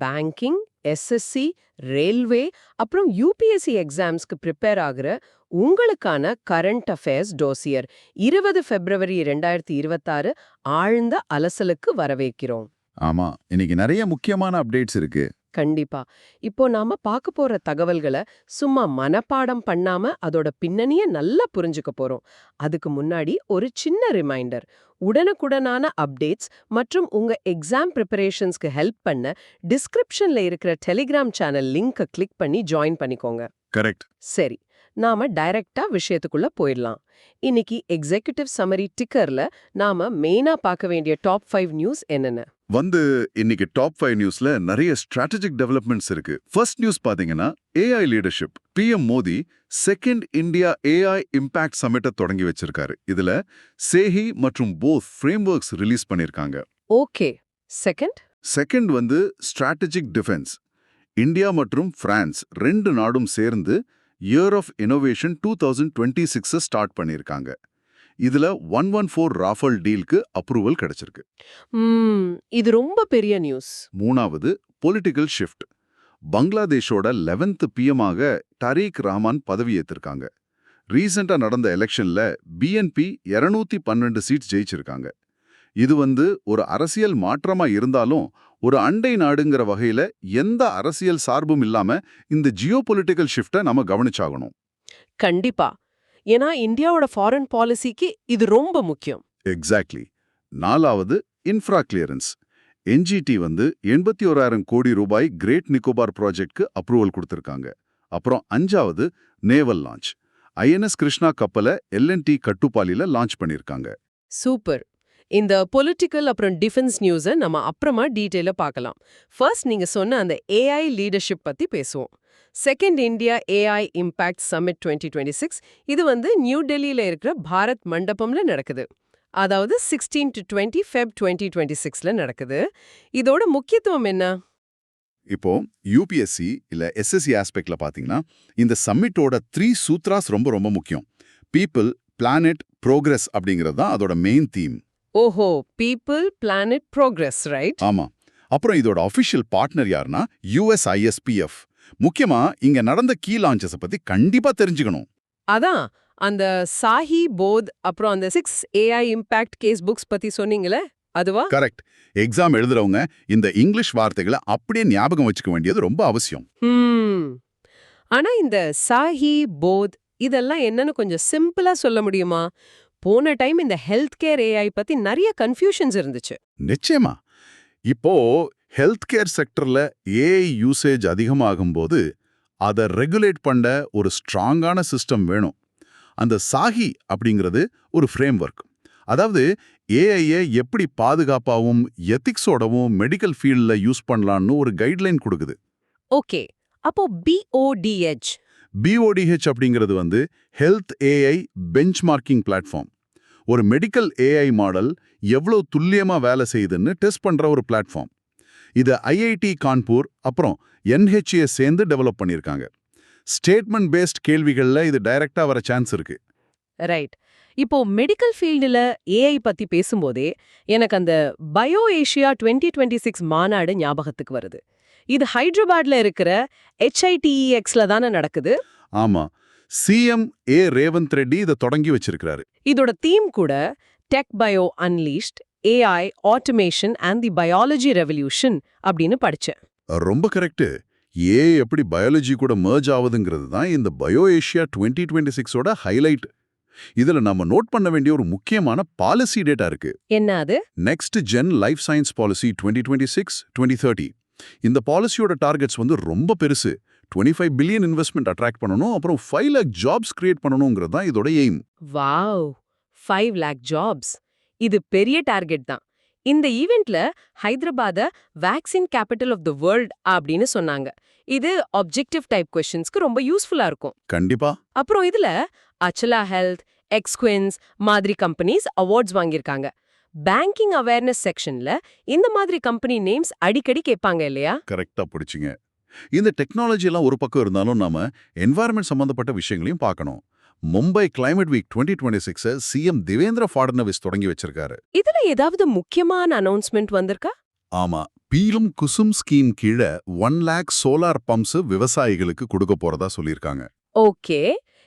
Banking, SSC, railway அப்புறம் UPSC எக்ஸாம்ஸ்க்கு prepare ஆகுற உங்களுக்கான கரண்ட் அஃபேர்ஸ் டோசியர் 20 பிப்ரவரி 2026 ஆழ்ந்த அலசலுக்கு வரவேற்கிறோம். ஆமா, இன்னைக்கு நிறைய முக்கியமான அப்டேட்ஸ் இருக்கு. கண்டிப்பா. இப்போ நாம பார்க்க போற தகவல்களை சும்மா மனப்பாடம் பண்ணாம அதோட பின்னணிய நல்லா புரிஞ்சுக்க போறோம். அதுக்கு முன்னாடி ஒரு சின்ன ரிமைண்டர். உடனுக்குடனான அப்டேட்ஸ் மற்றும் உங்க எக்ஸாம் ப்ரிப்பரேஷன்ஸ்க்கு ஹெல்ப் பண்ண டிஸ்கிரிப்ஷன்ல இருக்கிற டெலிகிராம் சேனல் லிங்கை கிளிக் பண்ணி ஜாயின் பண்ணிக்கோங்க. கரெக்ட். சரி, நாம டைரக்டா விஷயத்துக்குள்ள போயிடலாம். இன்னைக்கு எக்ஸிகியூட்டிவ் சம்மரி டிக்கர்ல நாம மெயினா பார்க்க வேண்டிய டாப் 5 நியூஸ் என்னென்ன? இன்னைக்கு டாப் 5 நியூஸ்ல நிறைய ஸ்ட்ராட்டஜிக் டெவலப்மெண்ட்ஸ் இருக்கு. ஃபர்ஸ்ட் நியூஸ் பாத்தீங்கன்னா AI leadership. PM Modi second India AI impact சமிட்டை தொடங்கி வச்சிருக்காரு. இதுல சேஹி மற்றும் போத் ஃப்ரேம்வொர்க்ஸ் ரிலீஸ் பண்ணிருக்காங்க. Okay. Second strategic defence. India மற்றும் பிரான்ஸ் ரெண்டு நாடும் சேர்ந்து இயர் ஆஃப் இன்னோவேஷன் 2026 ஸ்டார்ட் பண்ணிருக்காங்க. இதுல 114 ராஃபல் டீலுக்கு அப்ரூவல் கிடைச்சிருக்கு. இது ரொம்ப பெரிய நியூஸ். மூணாவது பொலிட்டிக்கல் ஷிஃப்ட். பங்களாதேஷோட 11th பிஎம்மாக தரீக் ரஹ்மான் பதவியேற்றிருக்காங்க. ரீசெண்டா நடந்த எலெக்ஷன்ல பிஎன்பி 212 சீட்ஸ் ஜெயிச்சிருக்காங்க. இது ஒரு அரசியல் மாற்றமா இருந்தாலும் ஒரு அண்டை நாடுங்கிற வகையில எந்த அரசியல் சார்பும் இல்லாம இந்த ஜியோ பொலிட்டிக்கல் ஷிஃப்ட்டை நம்ம கவனிச்சாகணும். கண்டிப்பா. ஏன்னா இந்தியாவோட ஃபாரின் பாலிசிக்கு இது ரொம்ப முக்கியம். எக்ஸாக்ட்லி. நாலாவது இன்ஃப்ரா கிளியரன்ஸ். என்ஜிடி 81,000 கோடி ரூபாய் கிரேட் நிக்கோபார் ப்ராஜெக்ட்க்கு அப்ரூவல் கொடுத்திருக்காங்க. அப்புறம் அஞ்சாவது நேவல் லான்ச். ஐஎன்எஸ் கிருஷ்ணா கப்பலை எல்என்டி கட்டுப்பாலில லான்ச் பண்ணிருக்காங்க. சூப்பர். இந்த பொலிட்டிக்கல் அப்புறம் டிஃபென்ஸ் நியூஸை நம்ம அப்புறமா டீட்டெயிலா பார்க்கலாம். ஃபர்ஸ்ட் நீங்க சொன்ன அந்த ஏஐ லீடர்ஷிப் பத்தி பேசுவோம். Second India AI impact summit 2026 இது நியூ டெல்லியில இருக்கிற பாரத் மண்டபம்ல நடக்குது. அதாவது 16 to 20 Feb 2026ல நடக்குது. இதோட முக்கியத்துவம் என்ன? இப்போ யூபிஎஸ்சி இல்ல எஸ்எஸ்சி ஆஸ்பெக்ட்ல பாத்தீங்கன்னா இந்த சம்மிட்டோட 3 சூத்ராஸ் ரொம்ப ரொம்ப முக்கியம். பீப்புள், பிளானெட், ப்ரோக்ரஸ் அப்படிங்கிறது தான் அதோட மெயின் தீம். ஓஹோ, பீப்புள், பிளானெட், ப்ரோக்ரஸ், ரைட்? ஆமா. அப்புறம் இதோட அஃபிஷியல் பார்ட்னர் யாருன்னா USISPF. முக்கியமா இங்க நடந்த கீ லான்ச்சஸ பத்தி கண்டிப்பா தெரிஞ்சுக்கணும். அதான் அந்த சாஹி போத் அப்புறம் அந்த 6 ஏஐ இம்பாக்ட் கேஸ் புக்ஸ் பத்தி சொன்னீங்களே, அதுவா? கரெக்ட். எக்ஸாம் எழுதுறவங்க இந்த இங்கிலீஷ் வார்த்தைகளை அப்படியே ஞாபகம் வச்சுக்க வேண்டியது ரொம்ப அவசியம். ஆனா இந்த சாஹி போத் இதெல்லாம் என்னன்னு கொஞ்சம் சிம்பிளா சொல்ல முடியுமா? போன டைம் இந்த ஹெல்த் கேர் ஏஐ பத்தி நிறைய கன்ஃபியூஷன்ஸ் இருந்துச்சு. நிச்சயமா. இப்போ ஹெல்த் கேர் செக்டர்ல ஏஐ யூசேஜ் அதிகமாகும்போது அதை ரெகுலேட் பண்ண ஒரு ஸ்ட்ராங்கான சிஸ்டம் வேணும். அந்த சாஹி அப்படிங்கிறது ஒரு ஃப்ரேம்வொர்க். அதாவது ஏஐயை எப்படி பாதுகாப்பாகவும் எத்திக்ஸோடவும் மெடிக்கல் ஃபீல்ட்ல யூஸ் பண்ணலான்னு ஒரு கைட்லைன் கொடுக்குது. ஓகே, அப்போ பிஓடிஹெச் அப்படிங்கிறது ஹெல்த் ஏஐ பெஞ்ச்மார்க்கிங் பிளாட்ஃபார்ம். ஒரு மெடிக்கல் ஏஐ மாடல் எவ்வளவு துல்லியமா வேலை செய்யுதுன்னு டெஸ்ட் பண்ற ஒரு பிளாட்ஃபார்ம். இது ஐஐடி கான்பூர் அப்புறம் NHA சேர்ந்து டெவலப் பண்ணியிருக்காங்க. ஸ்டேட்மெண்ட் பேஸ்ட் கேள்விகள்ல இது டைரக்டா வர சான்ஸ் இருக்கு. ரைட். இப்போ மெடிக்கல் ஃபீல்டுல ஏஐ பத்தி பேசும்போதே எனக்கு அந்த பயோ ஏஷியா 2026 மாநாடு ஞாபகத்துக்கு வருது. இது ஹைதராபாத்ல இருக்கிற HITEXல தானே நடக்குது? ஆமா. சிஎம் ரேவந்த் ரெட்டி இதை தொடங்கி வச்சிருக்கிறாரு. இதோட தீம் கூட tech bio unleashed, AI automation and the biology revolution அப்படின்னு படிச்சேன். ரொம்ப கரெக்ட். ஏஐ எப்படி பயாலஜி கூட மர்ஜ் ஆகுதுங்கிறது தான் இந்த பயோ ஏஷியா 2026ஓட ஹைலைட். இதுல நம்ம நோட் பண்ண வேண்டிய ஒரு முக்கியமான பாலிசி டேட்டா இருக்கு. என்ன அது? Next gen life science policy 2026-2030. இந்த பாலிசியோட டார்கெட்ஸ் ரொம்ப பெருசு. 25 பில்லியன் இன்வெஸ்ட்மெண்ட் அட்ராக்ட் பண்ணணும், அப்புறம் 5 lakh ஜாப்ஸ் கிரியேட் பண்ணணுங்கிறது தான் இதோட எய்ம். Wow, 5 lakh jobs. இது பெரிய டார்கெட் தான். இந்த ஈவெண்ட்ல Hyderabad vaccine capital of the world அப்படின்னு சொன்னாங்க. இது ஆப்ஜெக்டிவ் டைப் क्वेश्चंसக்கு ரொம்ப யூஸ்ஃபுல்லா இருக்கும். கண்டிப்பா. அப்புறம் இதுல அச்சலா ஹெல்த், எக்ஸ்குவின்ஸ் மாதிரி கம்பெனிஸ் அவார்ட்ஸ் வாங்கியிருக்காங்க. பேங்கிங் அவேர்னஸ் செக்ஷன்ல இந்த மாதிரி கம்பெனி நேம்ஸ் அடிக்கடி கேட்பாங்க இல்லையா? கரெக்டா பிடிச்சிங்க. இந்த டெக்னாலஜி எல்லாம் ஒரு பக்கம் இருந்தாலும் நாம என்வாயர்மெண்ட் சம்பந்தப்பட்ட விஷயங்களையும் பார்க்கணும். Mumbai climate week 2026 CM Devendra Fadnavis தொடங்கி வச்சிருக்காரு. இதுல ஏதாவது முக்கியமான அனௌன்ஸ்மெண்ட் வந்திருக்கா? ஆமா, பீலும் குசும் ஸ்கீம் கீழ 1 லேக் சோலார் பம்ப்ஸ் விவசாயிகளுக்கு கொடுக்க போறதா சொல்லியிருக்காங்க. ஓகே.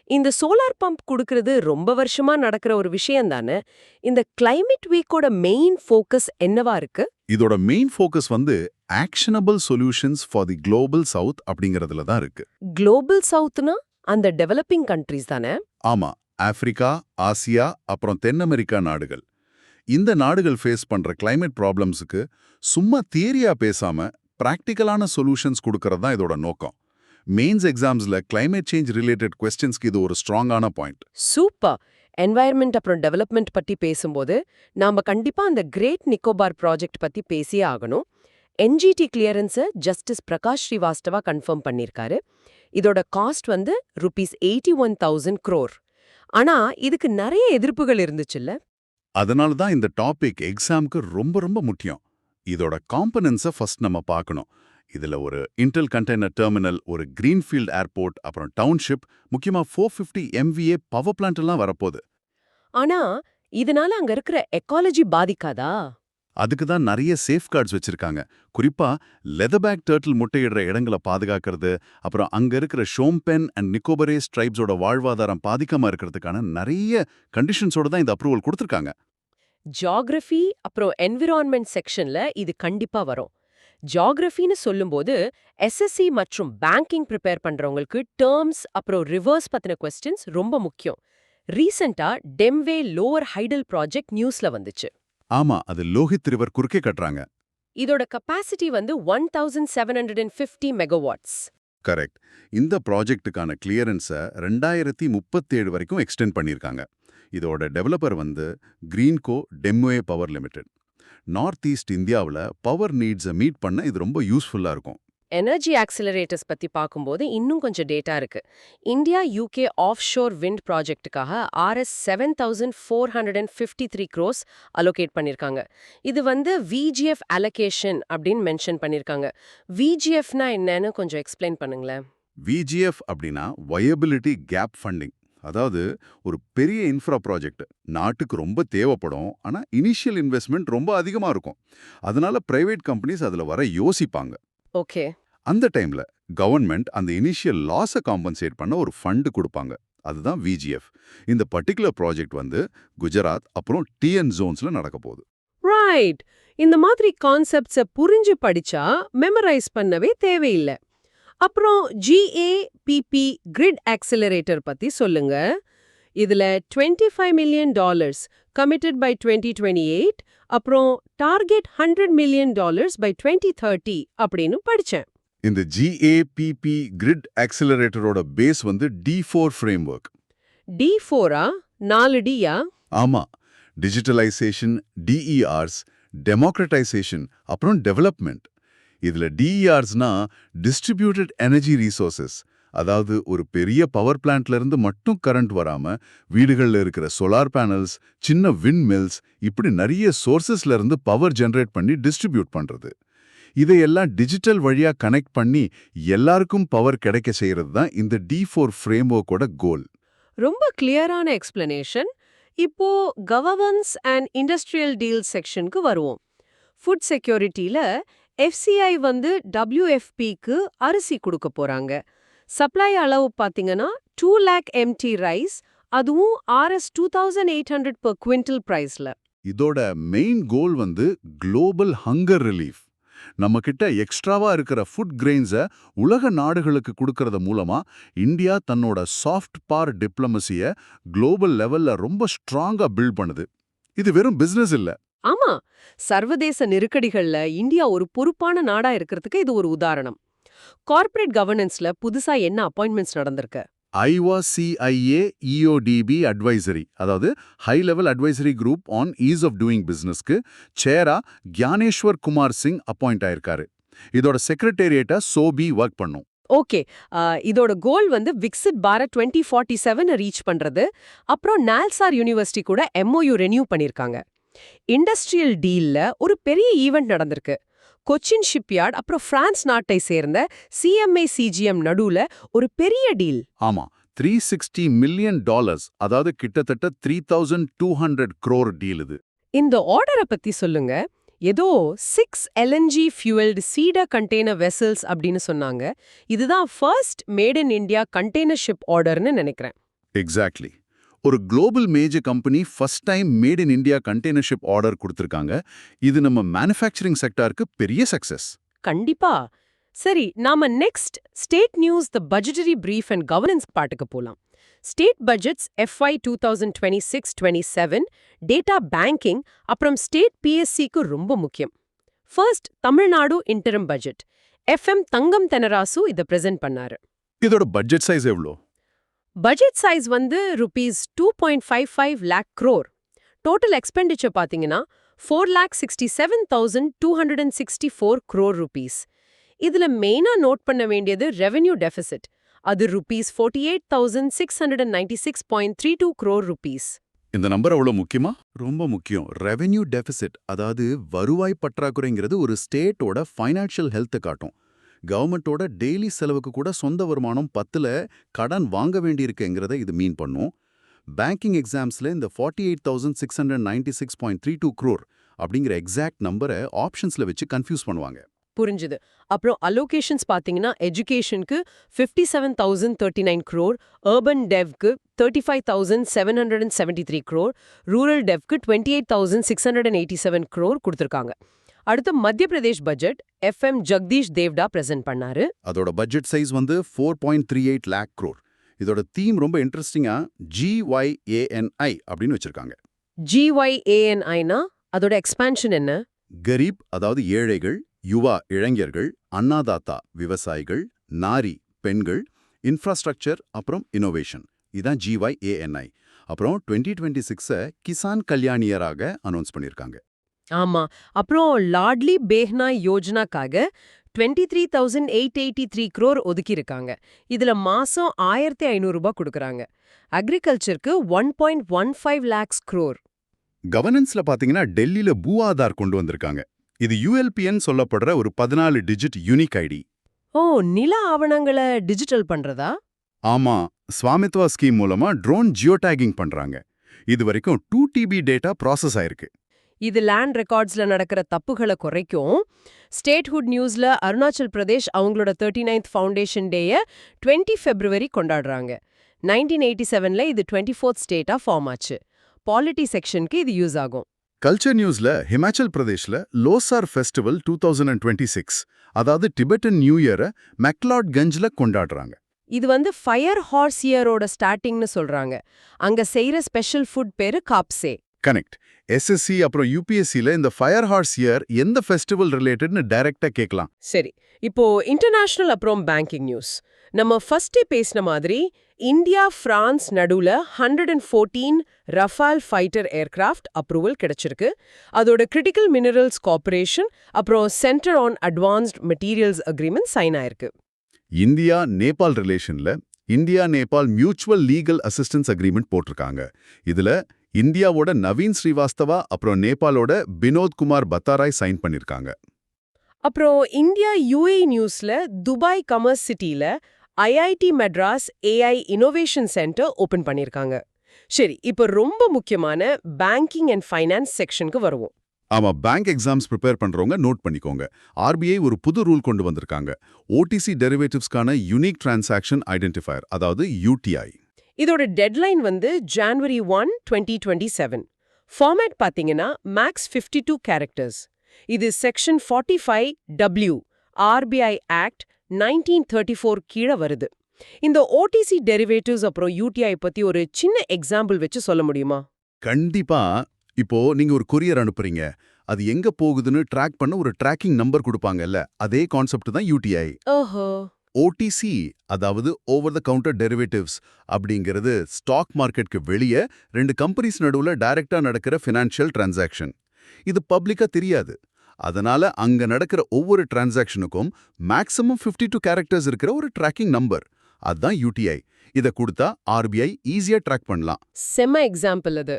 இந்த சோலார் பம்ப் குடுக்கிறது ரொம்ப வருஷமா நடக்கிற ஒரு விஷயம் தானே. இந்த கிளைமேட் வீக்கோட மெயின் ஃபோக்கஸ் என்னவா இருக்கு? இதோட மெயின் ஃபோக்கஸ் வந்து actionable solutions for the global south அப்படிங்கறதுல தான் இருக்கு. குளோபல் சவுத்னா அந்த டெவலப்பிங் கண்ட்ரீஸ் தானே? ஆமா, ஆப்பிரிக்கா, ஆசியா அப்புறம் தென் அமெரிக்கா நாடுகள். இந்த நாடுகள் ஃபேஸ் பண்ற கிளைமேட் ப்ராப்ளம்ஸுக்கு சும்மா தியரியா பேசாம பிராக்டிக்கலான சொல்யூஷன்ஸ் கொடுக்கறது தான் இதோட நோக்கம். மெயின்ஸ் எக்ஸாம்ஸ்ல கிளைமேட் சேஞ்ச் ரிலேட்டட் கொஸ்டின்ஸ்க்கு இது ஒரு ஸ்ட்ராங்கான பாயிண்ட். சூப்பர். என்வாயர்மெண்ட் அப்புறம் டெவலப்மெண்ட் பத்தி பேசும்போது நாம கண்டிப்பா அந்த கிரேட் நிக்கோபார் ப்ராஜெக்ட் பத்தி பேசியே ஆகணும். என்ஜிடி கிளியரன்ஸை ஜஸ்டிஸ் பிரகாஷ் ஸ்ரீவாஸ்தவா கன்ஃபார்ம் பண்ணிருக்காரு. இதோட காஸ்ட் வந்து ₹81,000 crore. ஆனா இதுக்கு நிறைய எதிர்ப்புகள் இருந்துச்சுல்ல. அதனால தான் இந்த டாபிக் எக்ஸாம்க்கு ரொம்ப ரொம்ப முக்கியம். இதோட காம்பனன்ஸை ஃபர்ஸ்ட் நம்ம பார்க்கணும். இதுல ஒரு இன்டெல் கண்டெய்னர் டெர்மினல், ஒரு கிரீன்ஃபீல்ட் ஏர்போர்ட், அப்புறம் டவுன்ஷிப், முக்கியமா 450 MVA பவர் பிளான்ட் எல்லாம் வரப்போகுது. ஆனா இதனால அங்க இருக்கிற எக்காலஜி பாதிக்காதா? அதுக்கு தான் நிறைய சேஃப்கார்ட்ஸ் வச்சிருக்காங்க. குறிப்பா லெதர்பேக் டர்ட்டில் முட்டையிடுற இடங்களை பாதுகாக்கிறது, அப்புறம் அங்க இருக்கிற ஷோம்பென் அண்ட் நிக்கோபரேஸ் ட்ரைப்ஸோட வாழ்வாதாரம் பாதிக்காம இருக்கிறதுக்கான நிறைய கண்டிஷன்ஸோட தான் இந்த அப்ரூவல் கொடுத்திருக்காங்க. ஜியாகிரஃபி அப்புறம் என்விரான்மெண்ட் செக்ஷன்ல இது கண்டிப்பா வரும். ஜியாகிரஃபின்னு சொல்லும்போது எஸ்எஸ்சி மற்றும் பேங்கிங் ப்ரிப்பேர் பண்றவங்களுக்கு டேர்ம்ஸ் அப்புறம் ரிவர்ஸ் பத்தின கொஸ்டின்ஸ் ரொம்ப முக்கியம். ரீசெண்டா டெம்வே லோவர் ஹைடல் ப்ராஜெக்ட் நியூஸ்ல வந்துச்சு. ஆமா, அது லோஹித் ரிவர் குறுக்கே கட்டுறாங்க. இதோட கெப்பாசிட்டி வந்து 1750 மெகாவாட்ஸ். கரெக்ட். இந்த ப்ராஜெக்ட்டுக்கான கிளியரன்ஸை 2037 வரைக்கும் எக்ஸ்டெண்ட் பண்ணியிருக்காங்க. இதோட டெவலப்பர் வந்து Greenko டெம்வே power limited. North east இந்தியாவில் பவர் நீட்ஸை மீட் பண்ண இது ரொம்ப யூஸ்ஃபுல்லா இருக்கும். எனர்ஜி ஆக்சிலரேட்டர்ஸ் பத்தி பார்க்கும்போது இன்னும் கொஞ்சம் டேட்டா இருக்கு. India UK offshore wind ப்ராஜெக்ட்டுக்காக ₹7,453 crores அலோகேட் பண்ணிருக்காங்க. இது வந்து விஜிஎஃப் அலோகேஷன் அப்படின்னு மென்ஷன் பண்ணிருக்காங்க. விஜிஎஃப்னா என்னன்னு கொஞ்சம் எக்ஸ்பிளைன் பண்ணுங்களேன். விஜிஎஃப் அப்படின்னா வயபிலிட்டி கேப் ஃபண்டிங். அதாவது ஒரு பெரிய இன்ஃப்ரா ப்ராஜெக்ட் நாட்டுக்கு ரொம்ப தேவைப்படும், ஆனா இனிஷியல் இன்வெஸ்ட்மெண்ட் ரொம்ப அதிகமா இருக்கும். அதனால பிரைவேட் கம்பெனிஸ் அதுல வர யோசிப்பாங்க. ஓகே. அந்த டைம்ல கவர்மெண்ட் அந்த இனிஷியல் லாஸை காம்பன்சேட் பண்ண ஒரு ஃபண்ட் கொடுப்பாங்க. அதுதான் விஜிஎஃப். இந்த பர்டிகுலர் ப்ராஜெக்ட் வந்து குஜராத் அப்புறம் டிஎன் ஜோன்ஸ்ல நடக்க போகுது. ரைட். இந்த மாதிரி கான்செப்ட்ஸை புரிஞ்சு படிச்சா மெமரைஸ் பண்ணவே தேவையில்லை. அப்புறம் GAPP கிரிட் ஆக்சிலரேட்டர் பத்தி சொல்லுங்க. இதுல $25 million committed by 2028, அப்புறம் டார்கெட் $100 million by 2030 அப்படின்னு படிச்சேன். இந்த GAPP கிரிட் ஆக்சிலரேட்டரோட பேஸ் வந்து D4 ஃப்ரேம்வொர்க். D4-ஆ? 4Dயா? ஆமா, டிஜிட்டலைசேஷன், DERs, டெமோக்ரட்டைசேஷன் அப்புறம் டெவலப்மெண்ட். இதுல DERsனா டிஸ்ட்ரிபியூட்டட் எனர்ஜி ரிசோர்சஸ். அதாவது ஒரு பெரிய பவர் பிளான்ட்ல இருந்து மட்டும் கரண்ட் வராம வீடுகள்ல இருக்கிற சோலார் பேனல்ஸ், சின்ன விண்ட் மில்ஸ், இப்படி நிறைய சோர்சஸ்ல இருந்து பவர் ஜெனரேட் பண்ணி டிஸ்ட்ரிபியூட் பண்றது. இதையெல்லாம் டிஜிட்டல் வழியா கனெக்ட் பண்ணி எல்லாருக்கும் பவர் கிடைக்க செய்யறது தான் இந்த D4 ஃப்ரேம்வொர்க்கோட கோல். ரொம்ப கிளியரான எக்ஸ்பிளனேஷன். இப்போ கவர்னன்ஸ் அண்ட் இண்டஸ்ட்ரியல் டீல் செக்ஷனுக்கு வருவோம். ஃபுட் செக்யூரிட்டியில FCI வந்து WFPக்கு அரிசி கொடுக்க போறாங்க. சப்ளை அளவு பாத்தீங்கன்னா 2 lakh MT ரைஸ், அதுவும் Rs 2,800 per quintal பிரைஸ்ல. இதோட மெயின் கோல் வந்து குளோபல் ஹங்கர் ரிலீஃப். நம்ம கிட்ட எக்ஸ்ட்ராவா இருக்கிற ஃபுட் கிரெயின்ஸை உலக நாடுகளுக்கு கொடுக்கறது மூலமா இந்தியா தன்னோட சாஃப்ட் பவர் டிப்ளமசியை குளோபல் லெவல்ல ரொம்ப ஸ்ட்ராங்கா பில்ட் பண்ணுது. இது வெறும் பிசினஸ் இல்ல. ஆமா, சர்வதேச நெருக்கடிகள்ல இந்தியா ஒரு பொறுப்பான நாடா இருக்கிறதுக்கு இது ஒரு உதாரணம். கார்ப்பரேட் கவர்னன்ஸ்ல புதுசா என்ன அப்பாயின்மெண்ட்ஸ் நடந்திருக்கு? ஐவா CIA EODB அட்வைசரி, அதாவது high level advisory group on ease of doing பிசினஸ்க்கு சேரா கியானேஸ்வர் குமார் சிங் அப்பாயிண்ட் ஆயிருக்காரு. இதோட செக்ரட்டேரியட்டா சோபி ஒர்க் பண்ணும். ஓகே. இதோட கோல் வந்து விக்சிட் பாரத் 2047 ரீச் பண்றது. அப்புறம் நால்சார் யூனிவர்சிட்டி கூட MOU ரெனியூ பண்ணிருக்காங்க. இண்டஸ்ட்ரியல் டீல்ல ஒரு பெரிய ஈவெண்ட் நடந்திருக்கு. கொச்சின் ஷிப்யார்ட் அப்புறம் பிரான்ஸ் நாட்டை சேர்ந்த CMA CGM நடுவுல ஒரு பெரிய டீல். ஆமா, $360 million, அதாவது கிட்டத்தட்ட 3,200 crore டீல் இது. இந்த ஆர்டரை பத்தி சொல்லுங்க. ஏதோ 6 LNG fueled cedar container vessels அப்படின்னு சொன்னாங்க. இதுதான் first made in India container ship ஆர்டர்னு நினைக்கிறேன். எக்ஸாக்ட்லி. ஒரு global major company first time made in India container ship order கொடுத்திருக்காங்க. இது நம்ம மேனுஃபேக்சரிங் செக்டாருக்கு பெரிய சக்சஸ். கண்டிப்பா. சரி, நாம next state news the budgetary brief and governance பாட்டுக்கு போலாம். State budgets FY 2026-27, data banking, அப்புறம் ஸ்டேட் PSCக்கு ரொம்ப முக்கியம். First Tamil Nadu interim budget. FM தங்கம் தெனராசு இதை பிரசன்ட் பண்ணாரு. இதோட பட்ஜெட் சைஸ் எவ்வளோ? பட்ஜெட் சைஸ் வந்து ₹2.55 lakh crore. டோட்டல் எக்ஸ்பெண்டிச்சர் பாத்தீங்கன்னா 4,67,264 crore rupees. இதுல மெயினா நோட் பண்ண வேண்டியது ரெவென்யூ டெபிசிட். அது ₹48,696.32 crore rupees. இந்த நம்பர் அவ்வளோ முக்கியமா? ரொம்ப முக்கியம். ரெவென்யூ டெபிசிட், அதாவது வருவாய் பற்றாக்குறைங்கிறது ஒரு ஸ்டேட்டோட ஃபைனான்ஷியல் ஹெல்த்தை காட்டும். கவர்மெண்ட்டோட டெய்லி செலவுக்கு கூட சொந்த வருமானம் 10ல கடன் வாங்க வேண்டியிருக்குங்கிறத இது மீன் பண்ணும். பேங்கிங் எக்ஸாம்ஸ்ல இந்த 48,696.32 crore அப்படிங்கிற எக்ஸாக்ட் நம்பரை ஆப்ஷன்ஸ்ல வச்சு கன்ஃபியூஸ் பண்ணுவாங்க. புரிஞ்சுது. அப்புறம் அலோகேஷன்ஸ் பாத்தீங்கன்னா எஜுகேஷனுக்கு 57,039 crore, அர்பன் டெவ்க்கு 35,773 crore, ரூரல் டெவ்க்கு 28,687 crore கொடுத்திருக்காங்க. அடுத்து Madhya Pradesh budget FM Jagdish Devda present பண்ணாரு. அதோட பட்ஜெட் சைஸ் வந்து 4.38 lakh crore. இதோட தீம் ரொம்ப இன்ட்ரெஸ்டிங்கா GYANI அப்படின்னு வச்சிருக்காங்க. GYANIனா அதோட எக்ஸ்பான்ஷன் என்ன? கரீப், அதாவது ஏழைகள், யுவா இளைஞர்கள், அன்னாதாத்தா விவசாயிகள், நாரி பெண்கள், இன்ஃப்ராஸ்ட்ரக்சர், அப்புறம் இன்னோவேஷன். இதான் GYANI. அப்புறம் 2026 கிசான் கல்யாணியராக அனௌன்ஸ் பண்ணியிருக்காங்க. ஆமா. அப்புறம் லாட்லி பேஹ்னா யோஜனாக்காக 23,883 crore ஒதுக்கியிருக்காங்க. இதுல மாசம் 1,500 ரூபாய் கொடுக்கறாங்க. அக்ரிகல்ச்சருக்கு 1.15 lakhs crore. கவர்னன்ஸ்ல பாத்தீங்கன்னா டெல்லியில பூ ஆதார் கொண்டு வந்திருக்காங்க. இது ULPN சொல்லப்படுற ஒரு 14 டிஜிட் யூனிக் ஐடி. ஓ, நில ஆவணங்களை டிஜிட்டல் பண்றதா? ஆமா, ஸ்வாமித்வா ஸ்கீம் மூலமா ட்ரோன் ஜியோடேகிங் பண்றாங்க. இது வரைக்கும் 2 TB டேட்டா ப்ராசஸ் ஆயிருக்கு. இது லேண்ட் ரெக்கார்ட்ஸ்ல நடக்கிற தப்புகளை குறைக்கும். ஸ்டேட்ஹுட் நியூஸ்ல அருணாச்சல் பிரதேஷ் அவங்களோட 39th ஃபவுண்டேஷன் டேயை 20 February கொண்டாடுறாங்க. 1987ல இது 24th ஸ்டேட்டா ஃபார்ம் ஆச்சு. பாலிட்டி செக்ஷனுக்கு இது யூஸ் ஆகும். கல்ச்சர் நியூஸ்ல ஹிமாச்சல் பிரதேஷ்ல லோசார் ஃபெஸ்டிவல் 2026, அதாவது டிபெட்டன் நியூ இயரை மெக்லாட்கஞ்ச்ல கொண்டாடுறாங்க. இது வந்து ஃபயர் ஹார்ஸ் இயரோட ஸ்டார்டிங்னு சொல்றாங்க. அங்க செய்யற ஸ்பெஷல் ஃபுட் பேரு காப்சே. கனெக்ட். SSC அப்புறம் UPSCல இந்த ஃபயர் ஹார்ஸ் இயர் எந்த ஃபெஸ்டிவல் ரிலேட்டட்னு டைரக்டா கேட்கலாம். சரி, இப்போ இன்டர்நேஷனல் அப்புறம் பேங்கிங் நியூஸ். நம்ம ஃபர்ஸ்டே பேசின மாதிரி இந்தியா பிரான்ஸ் நடுவுல 114 ரஃபால் ஃபைட்டர் ஏர்கிராஃப்ட் அப்ரூவல் கிடைச்சிருக்கு. அதோட கிரிட்டிக்கல் மினரல்ஸ் கார்ப்பரேஷன் அப்புறம் centre on advanced materials agreement sign ஆயிருக்கு. இந்தியா நேபாள் ரிலேஷன்ல India Nepal mutual legal assistance agreement போட்டிருக்காங்க. இதுல இந்தியாவோட நவீன் ஸ்ரீவாஸ்தவா அப்புறம் நேபாளோட பினோத் குமார் பத்தாராய் சைன் பண்ணிருக்காங்க. அப்புறம் இந்தியா UAE நியூஸ்ல துபாய் கமர்ஸ் சிட்டில IIT Madras AI innovation centre open பண்ணிருக்காங்க. சரி, இப்போ ரொம்ப முக்கியமான பேங்கிங் அண்ட் ஃபைனான்ஸ் செக்ஷனுக்கு வருவோம். ஆமா, பேங்க் எக்ஸாம்ஸ் ப்ரிப்பேர் பண்றவங்க நோட் பண்ணிக்கோங்க. RBI ஒரு புது ரூல் கொண்டு வந்திருக்காங்க. OTC டெரிவேட்டிவ்ஸ்க்கான யூனிக் டிரான்சாக்ஷன் ஐடென்டிஃபயர், அதாவது UTI. இதோட டெட்லைன் வந்து January 1, 2027. ஃபார்மேட் பாத்தீங்கன்னா மேக்ஸ் 52 கேரக்டர்ஸ். இது செக்ஷன் 45W RBI ஆக்ட் 1934 கீழே வருது. இந்த OTC டெரிவேட்டிவ்ஸ் அப்புறம் UTI பத்தி ஒரு சின்ன எக்ஸாம்பிள் வச்சு சொல்ல முடியுமா? கண்டிப்பா. இப்போ நீங்க ஒரு கொரியர் அனுப்புறீங்க. அது எங்க போகுதுன்னு ட்ராக் பண்ண ஒரு ட்ராக்கிங் நம்பர் கொடுப்பாங்கல்ல, அதே கான்செப்ட் தான் UTI. ஓஹோ. OTC, அதாவது ஓவர் த கவுண்டர் டெரிவேட்டிவ்ஸ் அப்படிங்கிறது ஸ்டாக் மார்க்கெட்க்கு வெளியே 2 கம்பெனிஸ் நடுவுல டைரக்டா நடக்கிற ஃபினான்ஷியல் டிரான்சாக்ஷன். இது பப்ளிக்கா தெரியாது. அதனால அங்க நடக்கிற ஒவ்வொரு டிரான்சாக்ஷனுக்கும் மேக்ஸிமம் 52 கேரக்டர்ஸ் இருக்கிற ஒரு ட்ராக்கிங் நம்பர். அதுதான் UTI. இதை கொடுத்தா RBI ஈஸியா ட்ராக் பண்ணலாம். செம்ம எக்ஸாம்பிள் அது.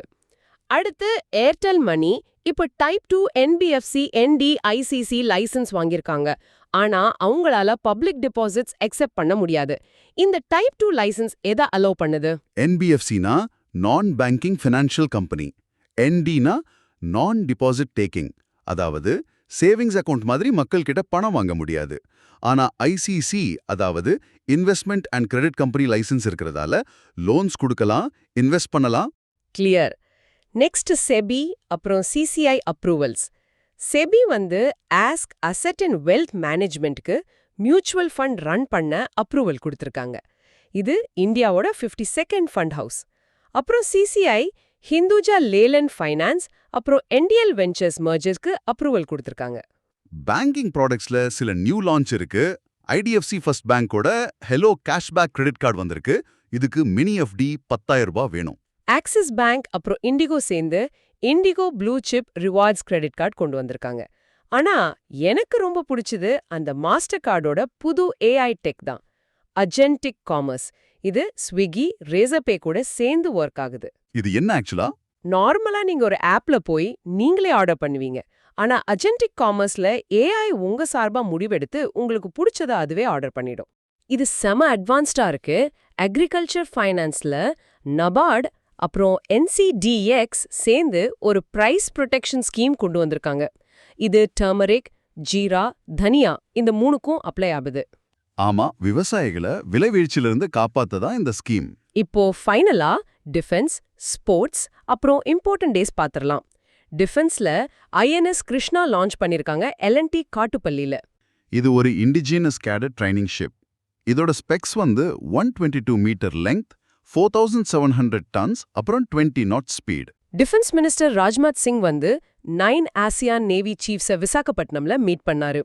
அடுத்து ஏர்டெல் மணி இப்ப டைப் 2 NBFC NDICC லைசன்ஸ் வாங்கியிருக்காங்க. ஆனா அவங்களால பப்ளிக் டெபாசிட்ஸ் அக்செப்ட் பண்ண முடியாது. இந்த டைப் 2 லைசன்ஸ் எதை அலோவ் பண்ணுது? NBFCனா நான் பேங்கிங் ஃபினான்ஷியல் கம்பெனி. NDனா நான் டிபாசிட் டேக்கிங், அதாவது சேவிங்ஸ் அக்கவுண்ட் மாதிரி மக்கள் கிட்ட பணம் வாங்க முடியாது. ஆனா ஐசிசி, அதாவது investment and credit company licence இருக்கிறதால லோன்ஸ் கொடுக்கலாம், இன்வெஸ்ட் பண்ணலாம். கிளியர். நெக்ஸ்ட் செபி அப்புறம் சிசிஐ அப்ரூவல்ஸ். செபி வந்து ஆஸ்க் அசெட் அண்ட் வெல்த் மேனேஜ்மெண்ட்க்கு மியூச்சுவல் ஃபண்ட் ரன் பண்ண அப்ரூவல் கொடுத்திருக்காங்க. இது இந்தியாவோட 52nd ஃபண்ட் ஹவுஸ். அப்புறம் சிசிஐ ஹிந்துஜா லேலண்ட் ஃபைனான்ஸ் அப்புறம் என்டிஎல் வெஞ்சர்ஸ் மர்ஜர்ஸ்க்கு அப்ரூவல் கொடுத்திருக்காங்க. பேங்கிங் ப்ராடக்ட்ஸ்ல சில நியூ லான்ச் இருக்கு. ஐடிஎஃப்சி ஃபர்ஸ்ட் பேங்கோட ஹெலோ கேஷ்பேக் கிரெடிட் கார்டு வந்திருக்கு. இதுக்கு மினி எஃப்டி 10,000 ரூபாய் வேணும். ஆக்சிஸ் பேங்க் அப்புறம் இண்டிகோ சேர்ந்து IndiGo blue chip rewards credit card கொண்டு வந்திருக்காங்க. ஆனா எனக்கு ரொம்ப பிடிச்சது அந்த மாஸ்டர் கார்டோட புது ஏஐ டெக் தான், அஜென்டிக் காமர்ஸ். இது ஸ்விக்கி, ரேசர்பே கூட சேர்ந்து ஒர்க் ஆகுது. இது என்ன ஆக்சுவலா? நார்மலா நீங்க ஒரு ஆப்ல போய் நீங்களே ஆர்டர் பண்ணுவீங்க. ஆனா அஜென்டிக் காமர்ஸ்ல ஏஐ உங்க சார்பா முடிவெடுத்து உங்களுக்கு பிடிச்சத அதுவே ஆர்டர் பண்ணிடும். இது செம அட்வான்ஸ்டா இருக்கு. அக்ரிகல்ச்சர் ஃபைனான்ஸ்ல நபார்ட் அப்புறம் என்சிடிஎக்ஸ் சேர்ந்து ஒரு பிரைஸ் ப்ரொடெக்ஷன் ஸ்கீம் கொண்டு வந்திருக்காங்க. இது டர்மரிக், ஜீரா, தனியா இந்த மூணுக்கும் அப்ளை ஆகுது. ஆமா, விவசாயிகளை விலைவீழ்ச்சியிலிருந்து காப்பாத்ததா இந்த ஸ்கீம். இப்போ ஃபைனலா டிஃபென்ஸ், ஸ்போர்ட்ஸ் அப்புறம் இம்பார்ட்டன்ட் டேஸ் பாத்திரலாம். டிஃபென்ஸ்ல ஐஎன்எஸ் கிருஷ்ணா லான்ச் பண்ணிருக்காங்க எல்என்டி காட்டுப்பள்ளியில. இது ஒரு இண்டிஜினஸ் கேடட் ட்ரைனிங் ஷிப். இதோட ஸ்பெக்ஸ் வந்து 122 மீட்டர் லெங்த், 4700 டன்ஸ், அப்புறம் 20 knot speed. Defence minister Rajnath Singh வந்து 9 ஆசியான் நேவி சீஃப்ஸை விசாகப்பட்டினம்ல மீட் பண்ணாரு.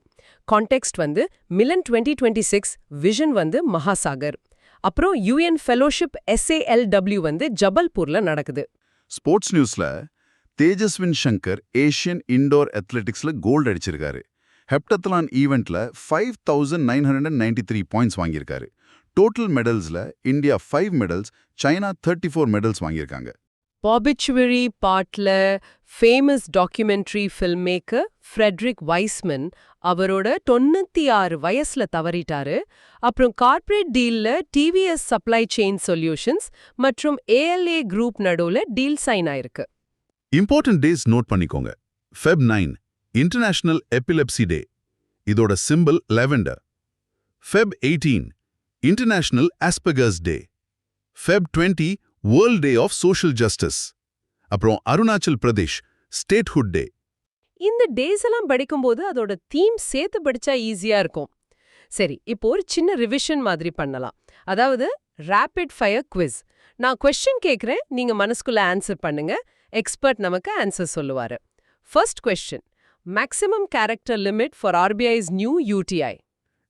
கான்டெக்ஸ்ட் வந்து மிலன் 2026, விஷன் வந்து மகாசாகர். அப்புறம் யூஎன் ஃபெலோஷிப் SALW வந்து ஜபல்பூர்ல நடக்குது. ஸ்போர்ட்ஸ் நியூஸ்ல Tejaswin Shankar Asian indoor அத்லெட்டிக்ஸ்ல gold அடிச்சிருக்காரு. ஹெப்டத்லான் ஈவெண்ட்ல 5993 பாயிண்ட்ஸ் வாங்கியிருக்காரு. Total மெடல்ஸ்ல India 5 medals, China 34 medals வாங்கியிருக்காங்க. பாபிச்சுவரி பாட்ல famous documentary film maker Frederick Wiseman அவரோட 96 வயசுல தவறிட்டாரு. அப்புறம் corporate டீல்ல TVS supply chain solutions மற்றும் ALA குரூப் நடுவுல டீல் சைன் ஆயிருக்கு. இம்பார்ட்டன்ட் டேஸ் நோட் பண்ணிக்கோங்க. Feb 9 இன்டர்நேஷனல் எபிலெப்சி டே. இதோட simple lavender. Feb 18 international ஆஸ்பெர்கர்ஸ் day. Feb 20 world day of social justice. அப்புறம் Arunachal Pradesh statehood டே. இந்த டேஸ் எல்லாம் படிக்கும்போது அதோட தீம் சேர்த்து படிச்சா ஈஸியா இருக்கும். சரி, இப்போ ஒரு சின்ன ரிவிஷன் மாதிரி பண்ணலாம். அதாவது ரேபிட் ஃபயர் குவிஸ். நான் கொஸ்டின் கேட்குறேன், நீங்க மனசுக்குள்ள ஆன்சர் பண்ணுங்க. எக்ஸ்பர்ட் நமக்கு ஆன்சர் சொல்லுவாரு. First question, maximum character limit for RBI's new UTI.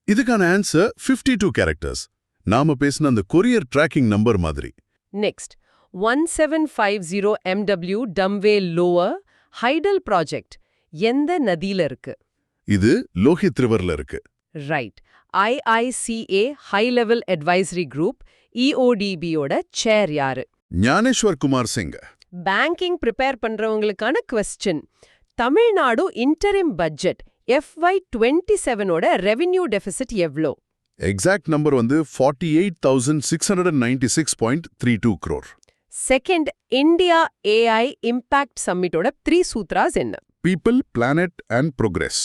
இதுக்கான ஆன்சர் 52 கேரக்டர்ஸ். நாம பேசின அந்த கொரியர் ட்ராக்கிங் நம்பர் மாதிரி. Next, 1750 MW Demwe lower hydel project எந்த நதியில இருக்கு? இது லோஹித் ரிவர்ல இருக்கு. Right. IICA high level advisory group EODBயோட சேர் யாரு? ஞானேஸ்வர் குமார் சிங். பேங்கிங் ப்ரிப்பேர் பண்றவங்களுக்கான கொஸ்டின், தமிழ்நாடு இன்டரிம் பட்ஜெட் FY27ஓட ரெவென்யூ டெபிசிட் எவ்ளோ? எக்ஸாக்ட் நம்பர் வந்து 48,696.32 crore. Second, India AI impact சம்மிட்டோட 3 சூத்ராஸ் என்ன? People, Planet and Progress.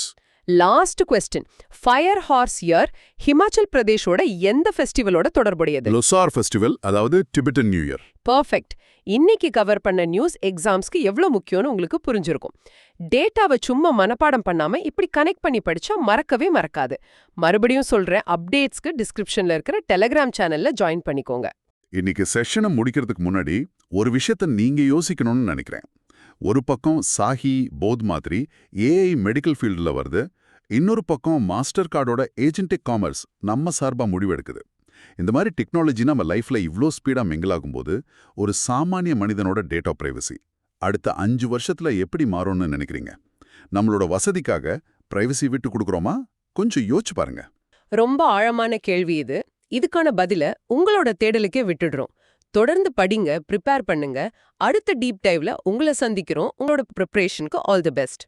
Last question, fire horse year Himachal பிரதேஷோட எந்த ஃபெஸ்டிவலோட தொடர்புடையது? லொசார் ஃபெஸ்டிவல், அதாவது டிபெட்டன் நியூ இயர். பர்ஃபெக்ட். இன்னைக்கு கவர் பண்ண நியூஸ் எக்ஸாம்ஸ்க்கு எவ்வளவு முக்கியம்னு உங்களுக்கு புரிஞ்சிருக்கும். டேட்டாவை சும்மா மனப்பாடம் பண்ணாம இப்படி கனெக்ட் பண்ணி படிச்சா மறக்கவே மறக்காது. மறுபடியும் சொல்றேன், அப்டேட்ஸ்க்கு டிஸ்கிரிப்ஷன்ல இருக்கிற டெலிகிராம் சேனல்ல ஜாயின் பண்ணிக்கோங்க. இன்னைக்கு செஷனை முடிக்கிறதுக்கு முன்னாடி ஒரு விஷயத்த நீங்க யோசிக்கணும்னு நினைக்கிறேன். ஒரு பக்கம் சாஹி, போத் மாதிரி AI மெடிக்கல் ஃபீல்டில் வருது. இன்னொரு பக்கம் மாஸ்டர் கார்டோட ஏஜென்டிக் காமர்ஸ் நம்ம சார்பா முடிவெடுக்குது. இந்த மாதிரி டெக்னாலஜி நம்ம லைஃப்ல இவ்ளோ ஸ்பீடா மிங்கிளாகும்போது ஒரு சாமானிய மனிதனோட டேட்டா பிரைவசி அடுத்த 5 வருஷத்துல எப்படி மாறும்னு நினைக்கிறீங்க? நம்மளோட வசதிக்காக பிரைவசி விட்டு கொடுக்குறோமா? கொஞ்சம் யோசிச்சு பாருங்க. ரொம்ப ஆழமான கேள்வி இது. இதுக்கான பதில உங்களோட தேடலுக்கே விட்டுடுறோம். தொடர்ந்து படிங்க, ப்ரிப்பேர் பண்ணுங்க. அடுத்த டீப் டைவ்ல உங்களை சந்திக்கிறோம். உங்களோட ப்ரிப்பரேஷனுக்கு ஆல் தி பெஸ்ட்.